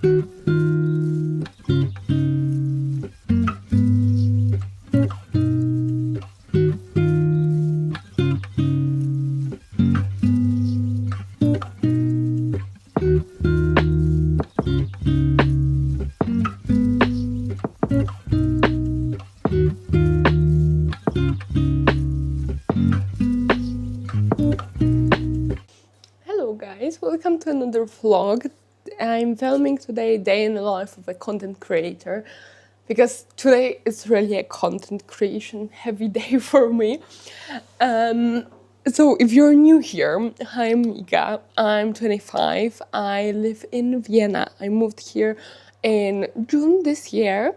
Hello guys, welcome to another vlog. I'm filming today day in the life of a content creator because today is really a content creation heavy day for me. So if you're new here, I'm Iga, I'm 25, I live in Vienna. I moved here in June this year.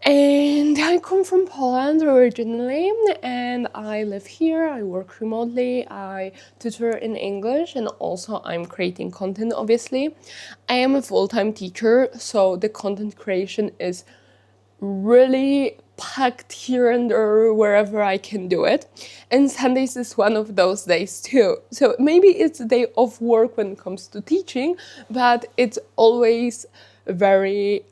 And I come from Poland originally, and I live here, I work remotely, I tutor in English, and also I'm creating content, obviously. I am a full-time teacher, so the content creation is really packed here and there wherever I can do it. And Sundays is one of those days too. So maybe it's a day of work when it comes to teaching, but it's always very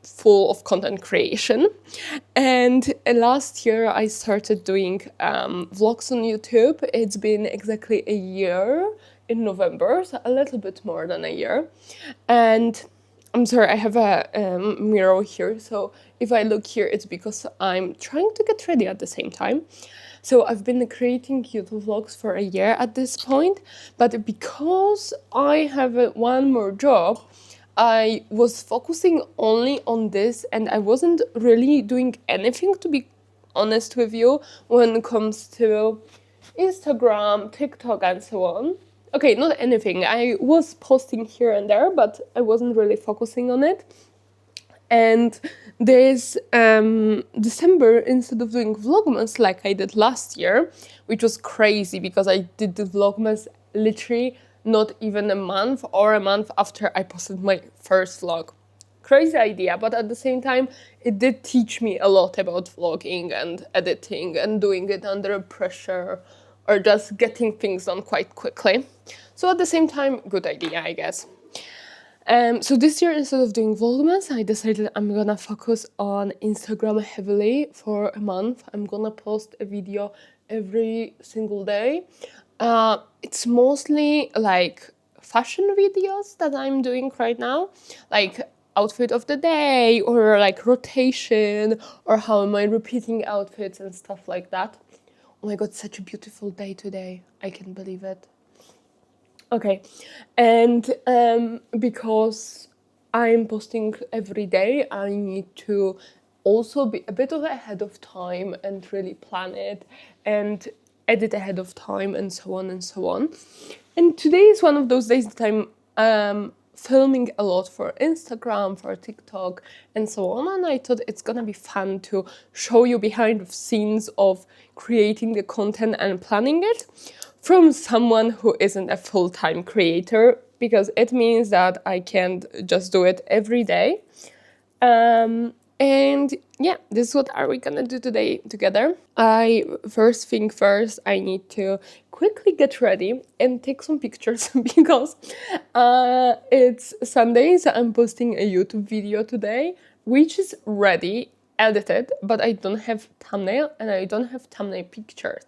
full of content creation. And last year I started doing vlogs on YouTube. It's been exactly a year in November, so a little bit more than a year. And I'm sorry, I have a mirror here, so if I look here, it's because I'm trying to get ready at the same time. So I've been creating YouTube vlogs for a year at this point, but because I have one more job, I was focusing only on this and I wasn't really doing anything, to be honest with you, when it comes to Instagram, TikTok, and so on. Okay, not anything. I was posting here and there, but I wasn't really focusing on it. And this December, instead of doing Vlogmas like I did last year, which was crazy because I did the Vlogmas literally not even a month or a month after I posted my first vlog. Crazy idea, but at the same time, it did teach me a lot about vlogging and editing and doing it under pressure or just getting things done quite quickly. So at the same time, good idea, I guess. So this year, instead of doing Vlogmas, I decided I'm gonna focus on Instagram heavily for a month. I'm gonna post a video every single day. It's mostly like fashion videos that I'm doing right now, like outfit of the day or like rotation or how am I repeating outfits and stuff like that. Oh my god, such a beautiful day today. I can't believe it. Okay, and because I'm posting every day, I need to also be a bit of ahead of time and really plan it and edit ahead of time and so on and so on. And today is one of those days that I'm filming a lot for Instagram, for TikTok, and so on. And I thought it's gonna be fun to show you behind the scenes of creating the content and planning it from someone who isn't a full-time creator, because it means that I can't just do it every day. And yeah, this is what are we gonna do today together. First thing first, I need to quickly get ready and take some pictures because it's Sunday, so I'm posting a YouTube video today, which is ready, edited, but I don't have thumbnail and I don't have thumbnail pictures.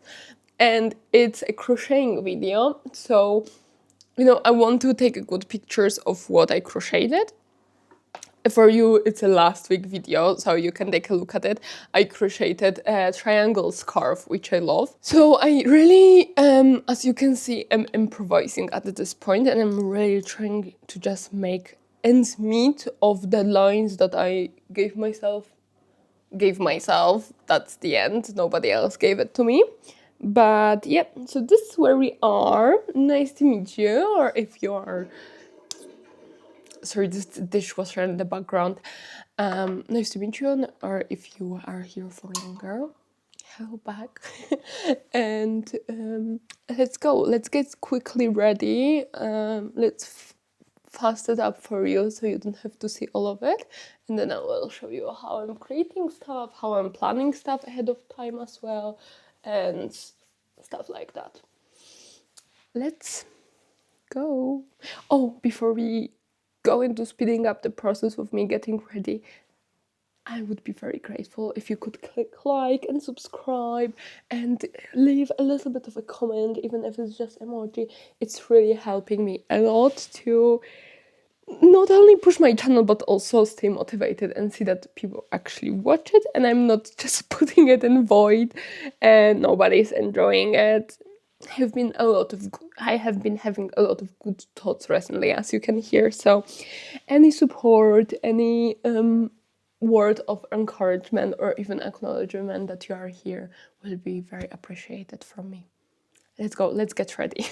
And it's a crocheting video, so I want to take good pictures of what I crocheted. For you, it's a last week video, so you can take a look at it. I crocheted a triangle scarf, which I love. So I really, as you can see, am improvising at this point, and I'm really trying to just make ends meet of the lines that I gave myself. That's the end. Nobody else gave it to me. But yeah, so this is where we are. Nice to meet you, or if you are... Sorry, this dishwasher in the background. Nice to meet you, or if you are here for longer, hello back. And let's go. Let's get quickly ready. Let's fast it up for you so you don't have to see all of it. And then I will show you how I'm creating stuff, how I'm planning stuff ahead of time as well, and stuff like that. Let's go. Oh, before we go into speeding up the process of me getting ready, I would be very grateful if you could click like and subscribe and leave a little bit of a comment, even if it's just emoji. It's really helping me a lot to not only push my channel but also stay motivated and see that people actually watch it and I'm not just putting it in void and nobody's enjoying it. I have been having a lot of good thoughts recently, as you can hear, so any support, any word of encouragement or even acknowledgement that you are here will be very appreciated from me. Let's go, let's get ready.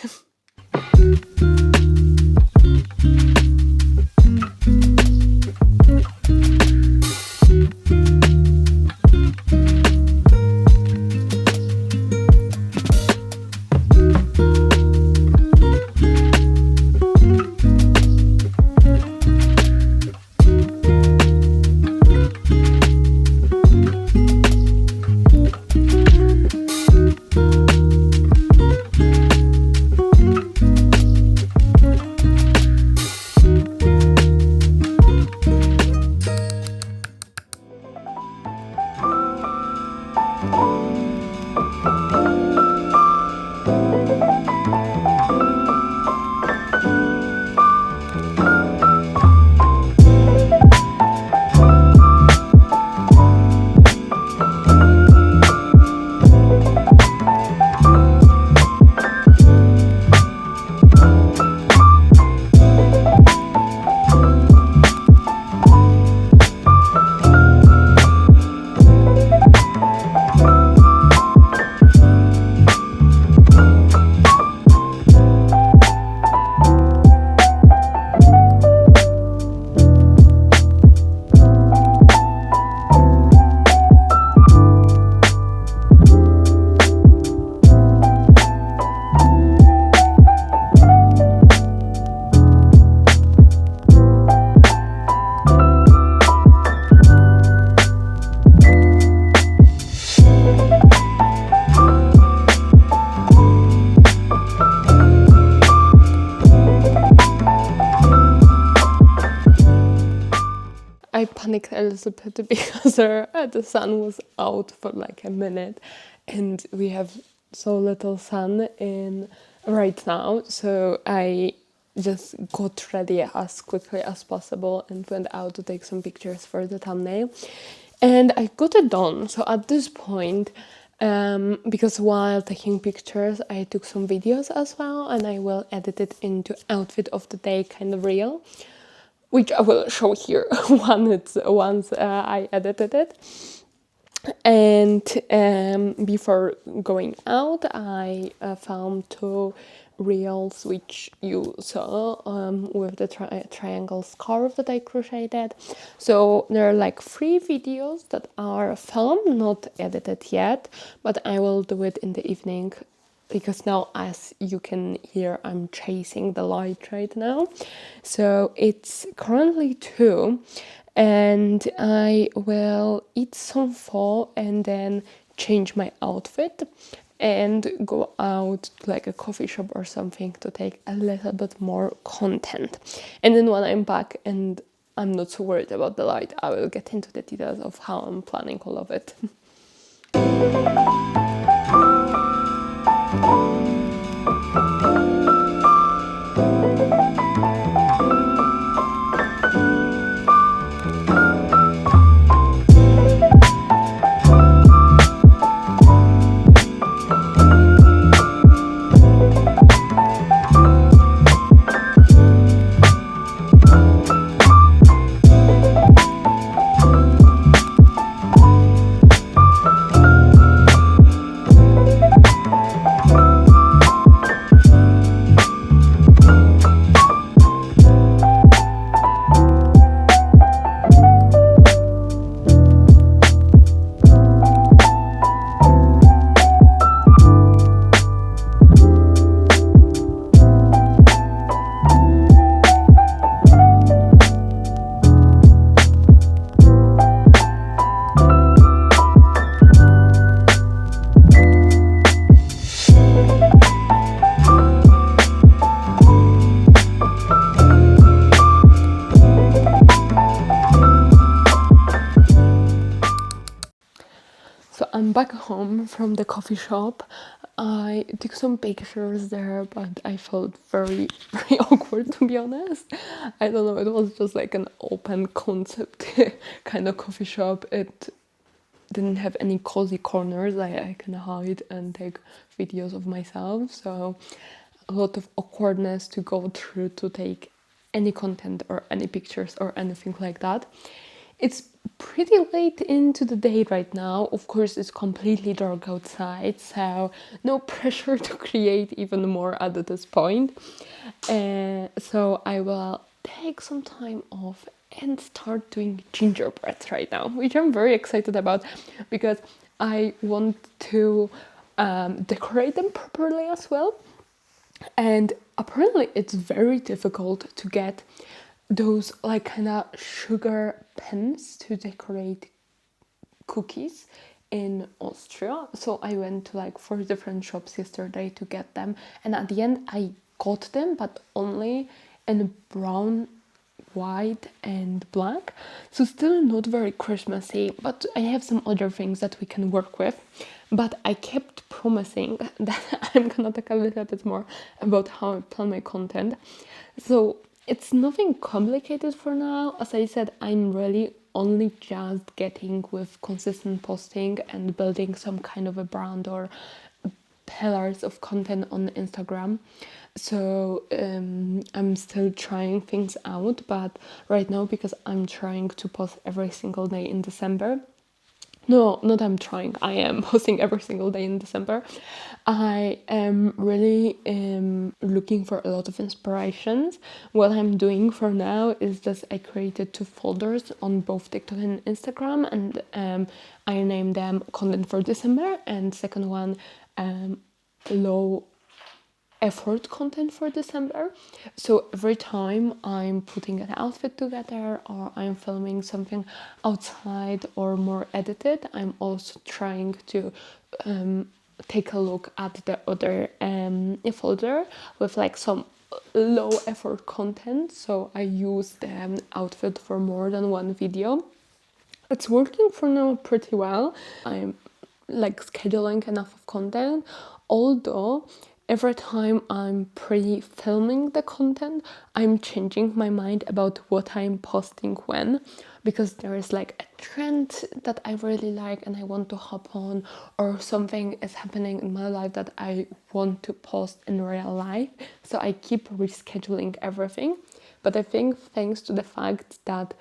I panicked a little bit because the sun was out for like a minute and we have so little sun in right now, so I just got ready as quickly as possible and went out to take some pictures for the thumbnail, and I got it done. So at this point, because while taking pictures I took some videos as well, and I will edit it into outfit of the day kind of reel, which I will show here once I edited it. And before going out, I filmed 2 reels which you saw with the triangle scarf that I crocheted. So there are like 3 videos that are filmed, not edited yet, but I will do it in the evening, because now, as you can hear, I'm chasing the light right now. So it's currently 2, and I will eat some pho and then change my outfit and go out to like a coffee shop or something to take a little bit more content. And then when I'm back and I'm not so worried about the light, I will get into the details of how I'm planning all of it. I'm back home from the coffee shop. I took some pictures there, but I felt very, very awkward, to be honest. I don't know, it was just like an open concept kind of coffee shop. It didn't have any cozy corners. I can hide and take videos of myself, so a lot of awkwardness to go through to take any content or any pictures or anything like that. It's pretty late into the day right now. Of course, it's completely dark outside, so no pressure to create even more at this point. So I will take some time off and start doing gingerbreads right now, which I'm very excited about because I want to decorate them properly as well. And apparently it's very difficult to get those like kind of sugar pens to decorate cookies in Austria. So I went to like 4 different shops yesterday to get them, and at the end I got them, but only in brown, white and black, so still not very Christmassy, but I have some other things that we can work with. But I kept promising that I'm gonna talk a little bit more about how I plan my content. So it's nothing complicated for now. As I said, I'm really only just getting with consistent posting and building some kind of a brand or pillars of content on Instagram. So I'm still trying things out, but right now, because I'm trying to post every single day in December, no, not I'm trying, I am posting every single day in December, I am really looking for a lot of inspirations. What I'm doing for now is just I created 2 folders on both TikTok and Instagram, and I named them Content for December, and second one low effort content for December. So every time I'm putting an outfit together or I'm filming something outside or more edited, I'm also trying to take a look at the other folder with like some low effort content. So I use the outfit for more than one video. It's working for now pretty well. I'm like scheduling enough of content, although every time I'm pre-filming the content, I'm changing my mind about what I'm posting when, because there is like a trend that I really like and I want to hop on, or something is happening in my life that I want to post in real life. So I keep rescheduling everything. But I think thanks to the fact that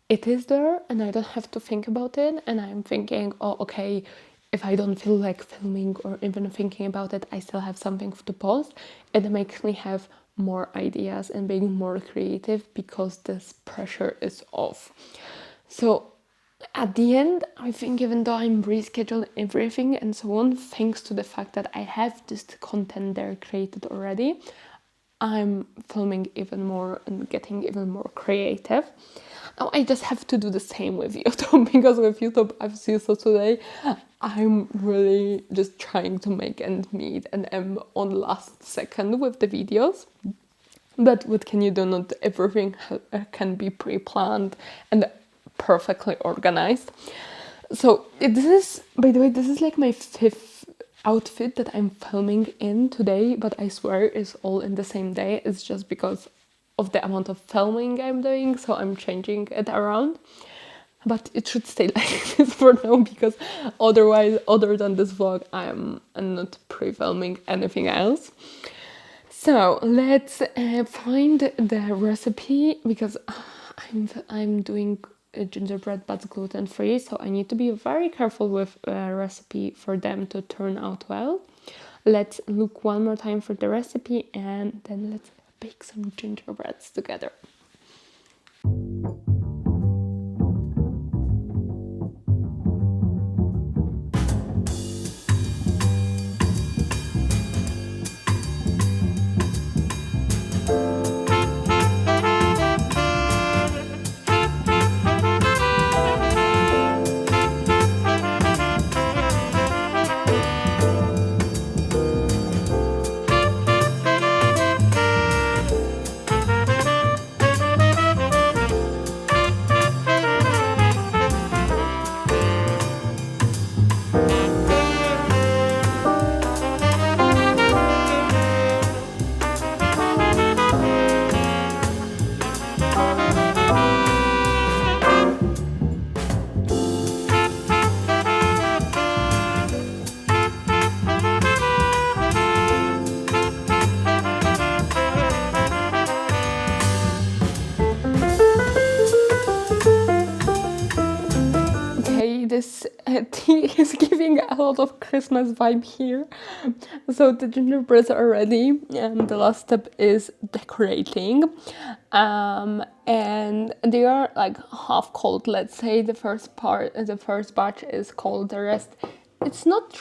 it is there and I don't have to think about it, and I'm thinking, oh, okay, if I don't feel like filming or even thinking about it, I still have something to post. It makes me have more ideas and being more creative because this pressure is off. So at the end, I think even though I'm rescheduling everything and so on, thanks to the fact that I have this content there created already, I'm filming even more and getting even more creative. Now I just have to do the same with YouTube, because with YouTube I've seen so today I'm really just trying to make ends meet and am on last second with the videos. But what can you do? Not everything can be pre-planned and perfectly organized. So this is, by the way, this is like my 5th outfit that I'm filming in today, but I swear it's all in the same day. It's just because of the amount of filming I'm doing, so I'm changing it around. But it should stay like this for now, because otherwise, other than this vlog, I'm not pre-filming anything else. So let's find the recipe, because I'm doing a gingerbread but gluten free, so I need to be very careful with a recipe for them to turn out well. Let's look one more time for the recipe and then let's bake some gingerbreads together. this tea is giving a lot of Christmas vibe here. So the gingerbreads are ready, and the last step is decorating. And they are like half cold. Let's say the first batch is cold. The rest, it's not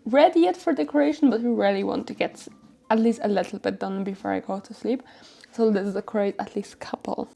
ready yet for decoration, but we really want to get at least a little bit done before I go to sleep. So let's decorate at least a couple.